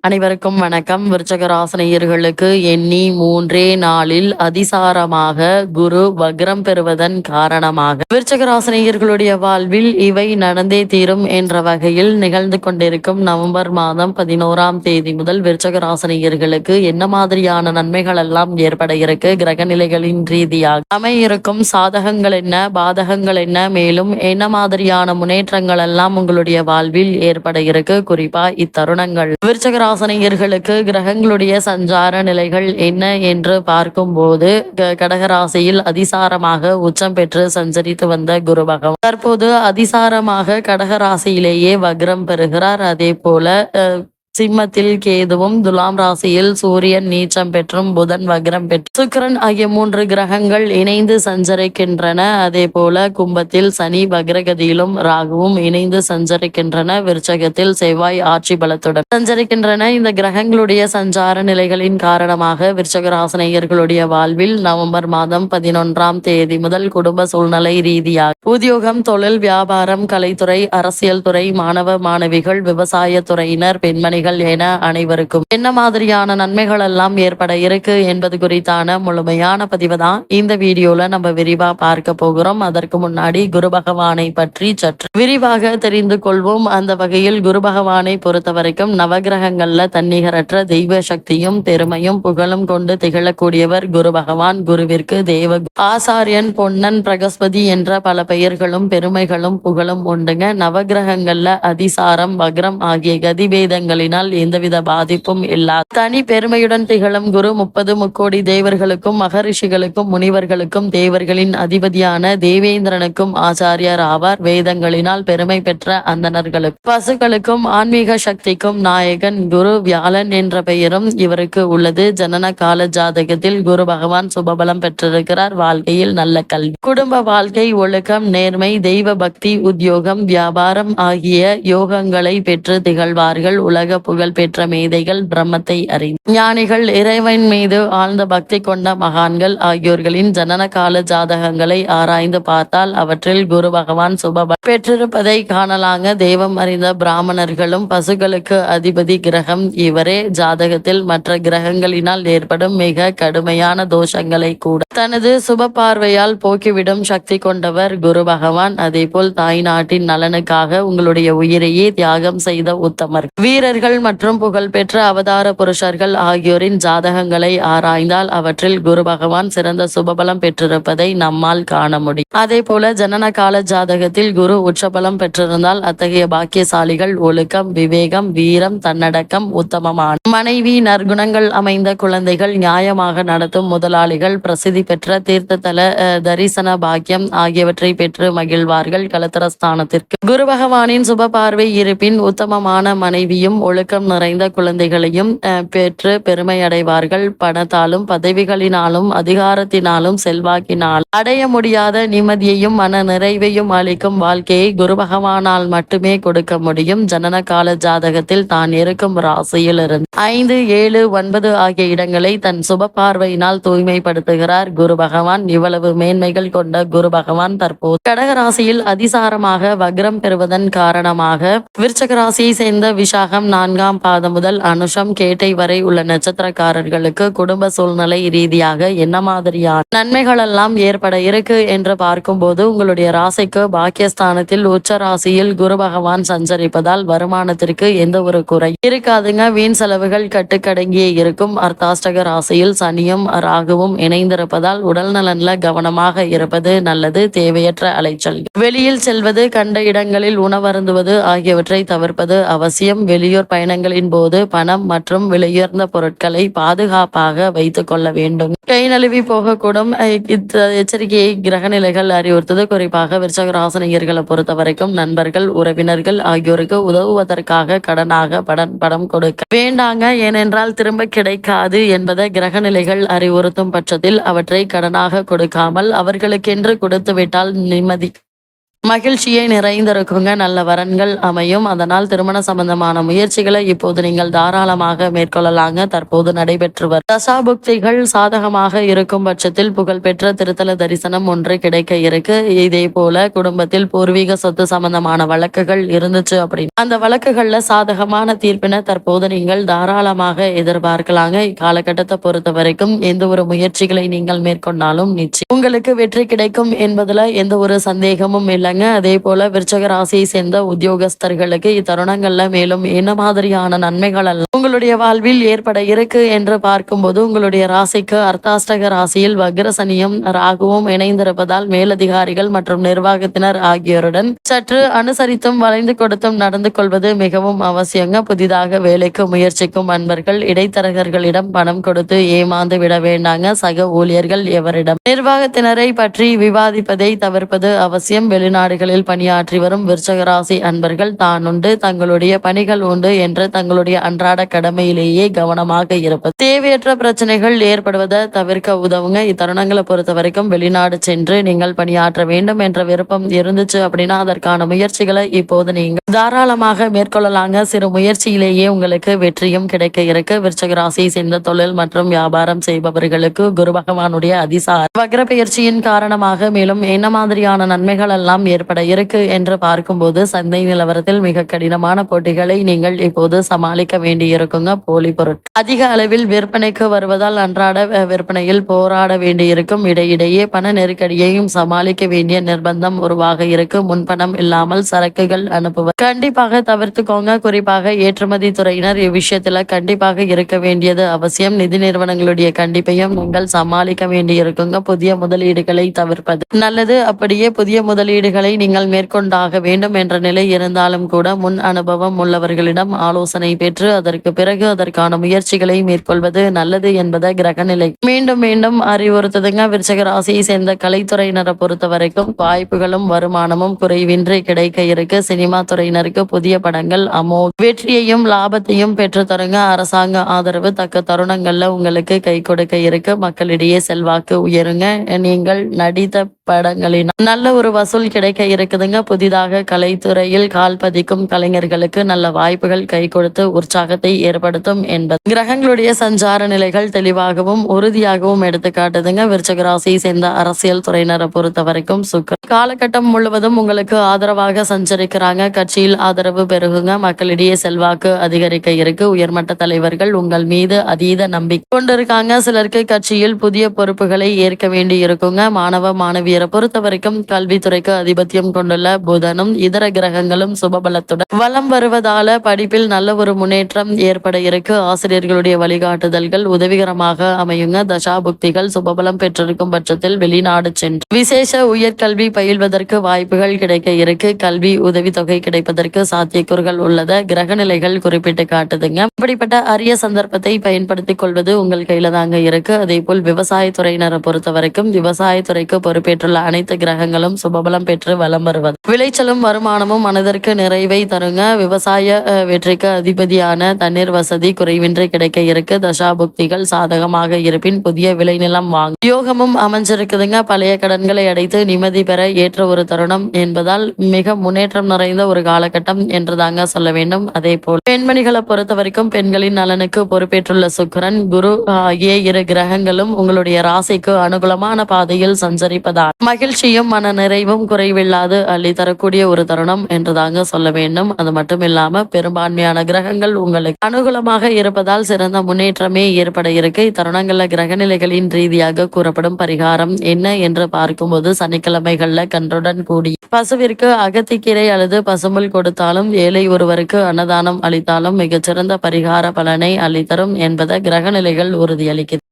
அனைவருக்கும் வணக்கம். விருச்சக ராசினியர்களுக்கு எண்ணி 3 நாளில் அதிசாரமாக குரு வக்ரம் பெறுவதன் காரணமாக விருச்சக ராசினியர்களுடைய வாழ்வில் இவை நடந்தே தீரும் என்ற வகையில் நிகழ்ந்து கொண்டிருக்கும் நவம்பர் மாதம் 11ஆம் தேதி முதல் விருச்சக ராசினியர்களுக்கு என்ன மாதிரியான நன்மைகள் எல்லாம் ஏற்பட இருக்கு, கிரக நிலைகளின் ரீதியாக அமையிருக்கும் சாதகங்கள் என்ன, பாதகங்கள் என்ன, மேலும் என்ன மாதிரியான முன்னேற்றங்கள் எல்லாம் உங்களுடைய வாழ்வில் ஏற்பட இருக்கு. குறிப்பா இத்தருணங்கள் விருச்சக ராசினியர்களுக்கு கிரகங்களுடைய சஞ்சார நிலைகள் என்ன என்று பார்க்கும்போது கடகராசியில் அதிசாரமாக உச்சம் பெற்று சஞ்சரித்து வந்த குரு பகவான் தற்போது அதிசாரமாக கடகராசியிலேயே வக்ரம் பெறுகிறார். அதே போல சிம்மத்தில் கேதுவும், துலாம் ராசியில் சூரியன் நீச்சம் பெற்றும் புதன் வக்ரம் பெற்று சுக்கிரன் ஆகிய 3 கிரகங்கள் இணைந்து சஞ்சரிக்கின்றன. அதே போல கும்பத்தில் சனி வக்ரகதியிலும் ராகுவும் இணைந்து சஞ்சரிக்கின்றன. விருச்சகத்தில் செவ்வாய் ஆட்சி பலத்துடன் சஞ்சரிக்கின்றன. இந்த கிரகங்களுடைய சஞ்சார நிலைகளின் காரணமாக விருச்சக ராசினியர்களுடைய வாழ்வில் நவம்பர் மாதம் 11ஆம் தேதி முதல் குடும்ப சூழ்நிலை ரீதியாக உத்தியோகம், தொழில், வியாபாரம், கலைத்துறை, அரசியல் துறை, மாணவ மாணவிகள், விவசாய துறையினர், பெண்மணிகள் என அனைவருக்கும் என்ன மாதிரியான நன்மைகள் எல்லாம் ஏற்பட இருக்கு என்பது குறித்தான முழுமையான பதிவு தான் இந்த வீடியோல நம்ம விரிவா பார்க்க போகிறோம். அதற்கு முன்னாடி குரு பகவானை பற்றி சற்று விரிவாக தெரிந்து கொள்வோம். அந்த வகையில் குரு பகவானை பொறுத்த வரைக்கும் நவகிரகங்கள்ல தன்னிகரற்ற தெய்வ சக்தியும் பெருமையும் புகழும் கொண்டு திகழக்கூடியவர் குரு பகவான். குருவிற்கு தேவ ஆசாரியன், பொன்னன், பிரகஸ்பதி என்ற பல பெயர்களும் பெருமைகளும் புகழும் உண்டுங்க. நவகிரகங்கள்ல அதிசாரம், வக்ரம் ஆகிய கதிபேதங்களினால் எந்தவித பாதிப்பும் இல்லாத தனி பெருமையுடன் திகழும் குரு 30 முக்கோடி தேவர்களுக்கும் மகரிஷிகளுக்கும் முனிவர்களுக்கும் தேவர்களின் அதிபதியான தேவேந்திரனுக்கும் ஆச்சாரியர் ஆவார். வேதங்களினால் பெருமை பெற்ற அந்தணர்களுக்கும் பசுக்களுக்கும் ஆன்மீக சக்திக்கும் நாயகன் குரு. வியாழன் என்ற பெயரும் இவருக்கு உள்ளது. ஜனன கால ஜாதகத்தில் குரு பகவான் சுபபலம் பெற்றிருக்கிறார். வாழ்க்கையில் நல்ல கல்வி, குடும்ப வாழ்க்கை, ஒழுக்கம், நேர்மை, தெய்வ பக்தி, உத்தியோகம், வியாபாரம் ஆகிய யோகங்களை பெற்று திகழ்வார்கள். உலக புகழ் பெற்ற மேதைகள், பிரம்மத்தை அறிந்த ஞானிகள், இறைவன் மீது ஆழ்ந்த பக்தி கொண்ட மகான்கள் ஆகியோர்களின் ஜனன கால ஜாதகங்களை ஆராய்ந்து பார்த்தால் அவற்றில் குரு பகவான் சுப பெற்றிருப்பதை காணலாங்க. தெய்வம் அறிந்த பிராமணர்களும் பசுகளுக்கு அதிபதி கிரகம் இவரே. ஜாதகத்தில் மற்ற கிரகங்களினால் ஏற்படும் மிக கடுமையான தோஷங்களை கூட தனது சுப பார்வையால் போக்கிவிடும் சக்தி கொண்டவர் குரு பகவான். அதே போல் தாய் நாட்டின் நலனுக்காக உங்களுடைய உயிரையே தியாகம் செய்த உத்தமர், வீரர்கள் மற்றும் புகழ்பெற்ற அவதார புருஷர்கள் ஆகியோரின் ஜாதகங்களை ஆராய்ந்தால் அவற்றில் குரு பகவான் சிறந்த சுபபலம் பெற்றிருப்பதை நம்மால் காண முடியும். அதே போல ஜனன கால ஜாதகத்தில் குரு உச்சபலம் பெற்றிருந்தால் அத்தகைய பாக்கியசாலிகள் ஒழுக்கம், விவேகம், வீரம், தன்னடக்கம், உத்தமமான மனைவி, நற்குணங்கள் அமைந்த குழந்தைகள், நியாயமாக நடத்தும் முதலாளிகள், பிரசித்தி பெற்ற தீர்த்ததல தரிசன பாக்கியம் ஆகியவற்றை பெற்று மகிழ்வார்கள். கலத்திரஸ்தானத்திற்கு குரு பகவானின் சுப பார்வை இருப்பின் உத்தமமான மனைவியும் ஒழுக்கம் நிறைந்த குழந்தைகளையும் பெற்று பெருமை அடைவார்கள். பணத்தாலும் பதவிகளினாலும் அதிகாரத்தினாலும் செல்வாக்கினால் அடைய முடியாத நிம்மதியையும் மன நிறைவையும் அளிக்கும் வாழ்க்கையை குரு பகவானால் மட்டுமே கொடுக்க முடியும். ஜனன கால ஜாதகத்தில் தான் இருக்கும் ராசியில் இருந்து 5, 7, 9 ஆகிய இடங்களை தன் சுப பார்வையினால் தூய்மைப்படுத்துகிறார் குரு பகவான். இவ்வளவு மேன்மைகள் கொண்ட குரு பகவான் தற்போது கடகராசியில் அதிசாரமாக வக்ரம் பெறுவதன் காரணமாக விருச்சக ராசியை சேர்ந்த விசாகம் 4ஆம் பாதம் முதல் அனுஷம், கேட்டை வரை உள்ள நட்சத்திரக்காரர்களுக்கு குடும்ப சூழ்நிலை ரீதியாக என்ன மாதிரியான நன்மைகள் எல்லாம் ஏற்பட இருக்கு என்று பார்க்கும்போது உங்களுடைய ராசிக்கு பாக்கியஸ்தானத்தில் உச்ச ராசியில் குரு பகவான் சஞ்சரிப்பதால் வருமானத்திற்கு எந்த ஒரு குறை இருக்காதுங்க. வீண் செலவுகள் கட்டுக்கடங்கியே இருக்கும். அர்த்தாஷ்டக ராசியில் சனியும் ராகுவும் இணைந்திருப்பதால் உடல் நலன்ல கவனமாக இருப்பது நல்லது. தேவையற்ற அலைச்சல், வெளியில் செல்வது, கண்ட இடங்களில் உணவருந்துவது ஆகியவற்றை தவிர்ப்பது அவசியம். வெளியூர் பயணங்களின் போது பணம் மற்றும் விலையுயர்ந்த பொருட்களை பாதுகாப்பாக வைத்துக் கொள்ள வேண்டும். கை நழுவி போகக்கூடும். எச்சரிக்கையை கிரகநிலைகள் அறிவுறுத்தது. குறிப்பாக விருச்சக ராசினியர்களை பொறுத்த வரைக்கும் நண்பர்கள், உறவினர்கள் ஆகியோருக்கு உதவுவதற்காக கடனாக படம் கொடுக்க வேண்டாங்க. ஏனென்றால் திரும்ப கிடைக்காது என்பதை கிரகநிலைகள் அறிவுறுத்தும் பட்சத்தில் அவற்றை கடனாக கொடுக்காமல் அவர்களுக்கென்று கொடுத்துவிட்டால் நிம்மதி மகிழ்ச்சியை நிறைந்திருக்குங்க. நல்ல வரன்கள் அமையும். அதனால் திருமண சம்பந்தமான முயற்சிகளை இப்போது நீங்கள் தாராளமாக மேற்கொள்ளலாங்க. தற்போது நடைபெற்று வரும் தசாபுக்திகள் சாதகமாக இருக்கும் பட்சத்தில் புகழ்பெற்ற திருத்தல தரிசனம் ஒன்று கிடைக்க இருக்கு. இதே போல குடும்பத்தில் பூர்வீக சொத்து சம்பந்தமான வழக்குகள் இருந்துச்சு அப்படின்னு அந்த வழக்குகள்ல சாதகமான தீர்ப்பினை தற்போது நீங்கள் தாராளமாக எதிர்பார்க்கலாங்க. இக்காலகட்டத்தை பொறுத்த வரைக்கும் எந்த ஒரு முயற்சிகளை நீங்கள் மேற்கொண்டாலும் நிச்சயம் உங்களுக்கு வெற்றி கிடைக்கும் என்பதுல எந்த ஒரு சந்தேகமும் இல்லைங்க. அதே போல விருச்சக ராசியை சேர்ந்த உத்தியோகஸ்தர்களுக்கு இத்தருணங்கள்ல மேலும் என்ன மாதிரியான நன்மைகள் எல்லாம் உங்களுடைய வாழ்வில் ஏற்பட இருக்கு என்று பார்க்கும்போது உங்களுடைய ராசிக்கு அர்த்தாஷ்டக ராசியில் வக்ரசனியும் ராகுவும் இணைந்திருப்பதால் மேலதிகாரிகள் மற்றும் நிர்வாகத்தினர் ஆகியோருடன் சற்று அனுசரித்தும் வளைந்து கொடுத்தும் நடந்து கொள்வது மிகவும் அவசியங்க. புதிதாக வேலைக்கு முயற்சிக்கும் அன்பர்கள் இடைத்தரகர்களிடம் பணம் கொடுத்து ஏமாந்து விட வேண்டாங்க. சக ஊழியர்கள் எவரிடம் நிர்வாகத்தினரை பற்றி விவாதிப்பதை தவிர்ப்பது அவசியம். வெளிநாடுகளில் பணியாற்றி வரும் விருச்சகராசி அன்பர்கள் தான் உண்டு தங்களுடைய பணிகள் உண்டு என்று தங்களுடைய அன்றாட கடமையிலேயே கவனமாக இருப்பது தேவையற்ற பிரச்சனைகள் ஏற்படுவதை தவிர்க்க உதவுங்க. இத்தருணங்களை பொறுத்த வரைக்கும் வெளிநாடு சென்று நீங்கள் பணியாற்ற வேண்டும் என்ற விருப்பம் இருந்துச்சு அப்படின்னா அதற்கான முயற்சிகளை இப்போது நீங்கள் தாராளமாக மேற்கொள்ளலாங்க. சிறு முயற்சியிலேயே உங்களுக்கு வெற்றியும் கிடைக்க இருக்கு. விருச்சக ராசியை சேர்ந்த தொழில் மற்றும் வியாபாரம் செய்பவர்களுக்கு குரு பகவானுடைய அதிசார வக்ர பயிற்சியின் காரணமாக மேலும் என்ன மாதிரியான நன்மைகள் எல்லாம் ஏற்பட இருக்கு என்று பார்க்கும்போது சந்தை நிலவரத்தில் மிக கடினமான போட்டிகளை நீங்கள் இப்போது சமாளிக்க வேண்டி இருக்குங்க. போலி பொருட்கள் அதிக அளவில் விற்பனைக்கு வருவதால் அன்றாட விற்பனையில் போராட வேண்டி இருக்கும். இடையிடையே பண நெருக்கடியையும் சமாளிக்க வேண்டிய நிர்பந்தம் உருவாக இருக்கு. முன்பணம் இல்லாமல் சரக்குகள் அனுப்புவது கண்டிப்பாக தவிர்த்துக்கோங்க. குறிப்பாக ஏற்றுமதி துறையினர் இவ்விஷயத்துல கண்டிப்பாக இருக்க வேண்டியது அவசியம். நிதி நிறுவனங்களுடைய கண்டிப்பையும் நீங்கள் சமாளிக்க வேண்டி இருக்குங்க. புதிய முதலீடுகளை தவிர்ப்பது நல்லது. அப்படியே புதிய முதலீடுகளை நீங்கள் மேற்கொண்டாக வேண்டும் என்ற நிலை இருந்தாலும் கூட முன் அனுபவம் உள்ளவர்களிடம் ஆலோசனை பெற்று அதற்கு பிறகு அதற்கான முயற்சிகளை மேற்கொள்வது நல்லது என்பதை கிரகநிலை மீண்டும் மீண்டும் அறிவுறுத்துதுங்க. விருச்சக ராசியை சேர்ந்த கலைத்துறையினரை பொறுத்த வரைக்கும் வாய்ப்புகளும் வருமானமும் குறைவின்றி கிடைக்க இருக்கு. சினிமா துறையினருக்கு புதிய படங்கள் வெற்றியையும் லாபத்தையும் பெற்று தருங்க. அரசாங்க ஆதரவு தக்க தருணங்கள்ல உங்களுக்கு கை கொடுக்க இருக்கு. மக்களிடையே செல்வாக்கு உயருங்க. நீங்கள் நடித்த படங்களின் நல்ல ஒரு வசூல் கிடைக்க இருக்குதுங்க. புதிதாக கலைத்துறையில் கால் பதிக்கும் கலைஞர்களுக்கு நல்ல வாய்ப்புகள் கை கொடுத்து உற்சாகத்தை ஏற்படுத்தும் என்பது கிரகங்களுடைய சஞ்சார நிலைகள் தெளிவாகவும் உறுதியாகவும் எடுத்துக்காட்டுதுங்க. விருச்சக ராசியை சேர்ந்த அரசியல் துறையினரை பொறுத்த வரைக்கும் சுக்கிரன் காலகட்டம் முழுவதும் உங்களுக்கு ஆதரவாக சஞ்சரிக்கிறாங்க. கட்சியில் ஆதரவு பெருகுங்க. மக்களிடையே செல்வாக்கு அதிகரிக்க இருக்கு. உயர்மட்ட தலைவர்கள் உங்கள் மீது அதீத நம்பிக்கை கொண்டிருக்காங்க. சிலருக்கு கட்சியில் புதிய பொறுப்புகளை ஏற்க வேண்டி இருக்குங்க. மாணவ மாணவியரை பொறுத்த வரைக்கும் கல்வித்துறைக்கு அதிபத்தியம் கொண்டுள்ள புதனும் இதர கிரகங்களும் சுபபலத்துடன் வலம் வருவதால படிப்பில் நல்ல ஒரு முன்னேற்றம் ஏற்பட இருக்கு. ஆசிரியர்களுடைய வழிகாட்டுதல்கள் உதவிகரமாக அமையுங்க. தசாபுக்திகள் சுபபலம் பெற்றிருக்கும் பட்சத்தில் வெளிநாடு சென்று விசேஷ உயர்கல்வி பயில்வதற்கு வாய்ப்புகள் கிடைக்க இருக்கு. கல்வி உதவித்தொகை கிடைப்பதற்கு சாத்தியக்கூறுகள் உள்ளத கிரகநிலைகள் குறிப்பிட்டு காட்டுதுங்க. இப்படிப்பட்ட அரிய சந்தர்ப்பத்தை பயன்படுத்திக் கொள்வது உங்கள் கையில தாங்க இருக்கு. அதே போல் விவசாயத்துறையினரை பொறுத்த வரைக்கும் விவசாயத்துறைக்கு பொறுப்பேற்றுள்ள அனைத்து கிரகங்களும் சுபபலம் பெற்று வலம் வருவது விளைச்சலும் வருமானமும் மனதிற்கு நிறைவை தருங்க. விவசாய வெற்றிக்கு அதிபதியான தண்ணீர் வசதி குறைவின்றி கிடைக்க இருக்கு. தசாபுக்திகள் சாதகமாக இருப்பின் புதிய விளைநிலம் வாங்க யோகமும் அமைஞ்சிருக்குதுங்க. பழைய கடன்களை அடைத்து நிம்மதி பெற ஏற்ற ஒரு தருணம் என்பதால் மிக முன்னேற்றம் நிறைந்த ஒரு காலகட்டம் என்றுதாங்க சொல்ல வேண்டும். அதே போல் பெண்மணிகளை பொறுத்த வரைக்கும் பெண்களின் நலனுக்கு பொறுப்பேற்றுள்ள சுக்கிரன் குரு ஆகிய இரு கிரகங்களும் உங்களுடைய ராசிக்கு அனுகூலமான பாதையில் சஞ்சரிப்பதால் மகிழ்ச்சியும் மன நிறைவும் குறைவில்லாது அள்ளி தரக்கூடிய ஒரு தருணம் என்றுதாங்க சொல்ல வேண்டும். அது மட்டும் இல்லாம பெரும்பான்மையான கிரகங்கள் உங்களுக்கு அனுகூலமாக இருப்பதால் சிறந்த முன்னேற்றமே ஏற்பட இருக்கு. இத்தருணங்கள்ல கிரகநிலைகளின் ரீதியாக கூறப்படும் பரிகாரம் என்ன என்று பார்க்கும்போது சனிக்கிழமைகள்ல கன்றுடன் கூடி பசுவிற்கு அகத்திக்கீரை அல்லது பசும்புல் கொடுத்தாலும் ஏழை ஒருவருக்கு அன்னதானம் அளித்தாலும் மிகச்சிறந்த பரிகார பலனை அளித்தரும் என்பதை கிரகநிலைகள் உறுதியளிக்கிறது.